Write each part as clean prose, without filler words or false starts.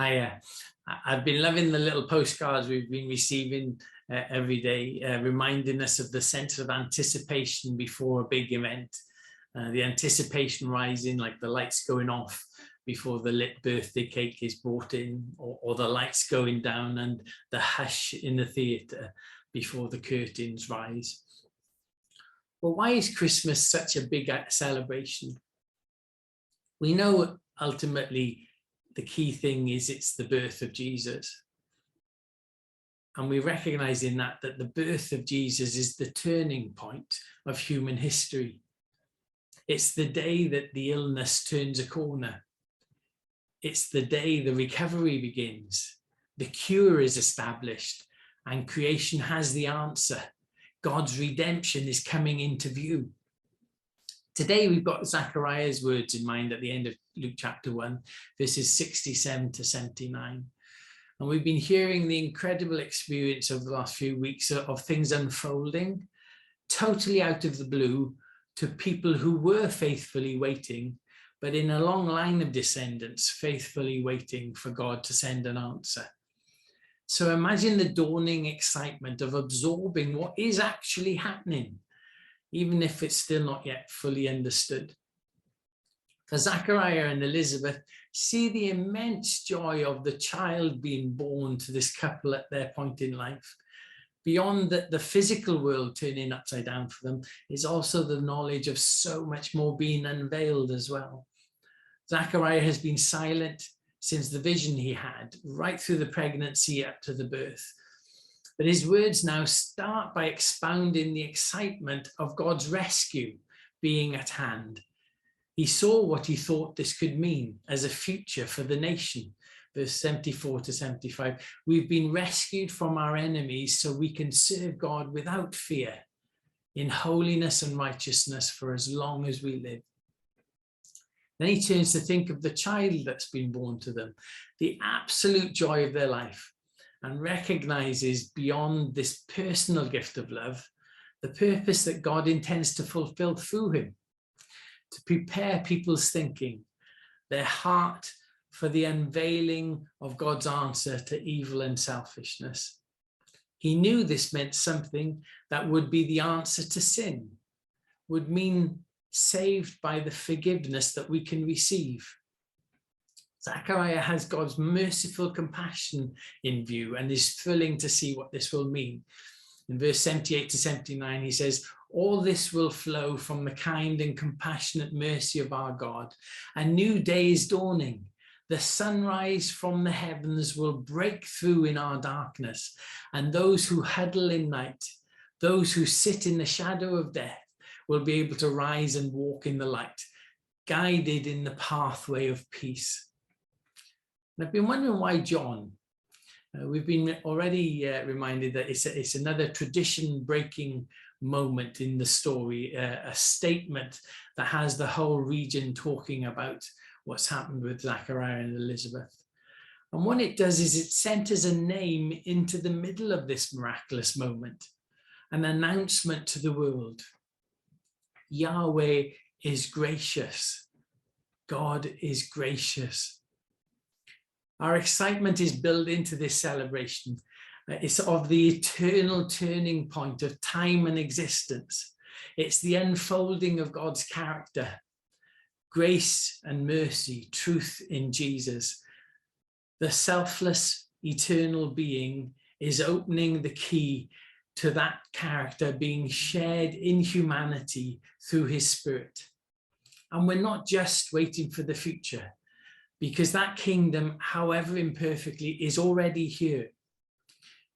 I've been loving the little postcards we've been receiving every day, reminding us of the sense of anticipation before a big event. The anticipation rising, like the lights going off before the lit birthday cake is brought in, or the lights going down and the hush in the theatre before the curtains rise. Well, why is Christmas such a big celebration? We know ultimately the key thing is it's the birth of Jesus. And we recognize in that the birth of Jesus is the turning point of human history. It's the day that the illness turns a corner. It's the day the recovery begins. The cure is established and creation has the answer. God's redemption is coming into view. Today we've got Zechariah's words in mind at the end of Luke chapter 1, verses 67 to 79. And we've been hearing the incredible experience of the last few weeks of things unfolding totally out of the blue to people who were faithfully waiting, but in a long line of descendants faithfully waiting for God to send an answer. So imagine the dawning excitement of absorbing what is actually happening, even if it's still not yet fully understood. For Zechariah and Elizabeth, see the immense joy of the child being born to this couple at their point in life. Beyond the physical world turning upside down for them is also the knowledge of so much more being unveiled as well. Zechariah has been silent since the vision he had, right through the pregnancy up to the birth. But his words now start by expounding the excitement of God's rescue being at hand. He saw what he thought this could mean as a future for the nation. Verse 74 to 75, we've been rescued from our enemies so we can serve God without fear, in holiness and righteousness for as long as we live. Then he turns to think of the child that's been born to them, the absolute joy of their life, and recognizes beyond this personal gift of love, the purpose that God intends to fulfill through him, to prepare people's thinking, their heart for the unveiling of God's answer to evil and selfishness. He knew this meant something that would be the answer to sin, would mean saved by the forgiveness that we can receive. Zechariah has God's merciful compassion in view and is thrilling to see what this will mean. In verse 78 to 79, he says, all this will flow from the kind and compassionate mercy of our God. A new day is dawning. The sunrise from the heavens will break through in our darkness, and those who huddle in night, those who sit in the shadow of death, will be able to rise and walk in the light, guided in the pathway of peace. And I've been wondering why John. We've been already reminded that it's another tradition-breaking moment in the story, a statement that has the whole region talking about what's happened with Zechariah and Elizabeth. And what it does is it centers a name into the middle of this miraculous moment, an announcement to the world. Yahweh is gracious. God is gracious. Our excitement is built into this celebration. It's of the eternal turning point of time and existence. It's the unfolding of God's character, grace and mercy, truth in Jesus. The selfless, eternal being is opening the key to that character being shared in humanity through his Spirit. And we're not just waiting for the future, because that kingdom, however imperfectly, is already here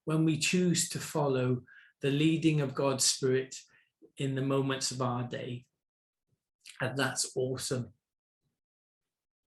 when we choose to follow the leading of God's Spirit in the moments of our day. And that's awesome.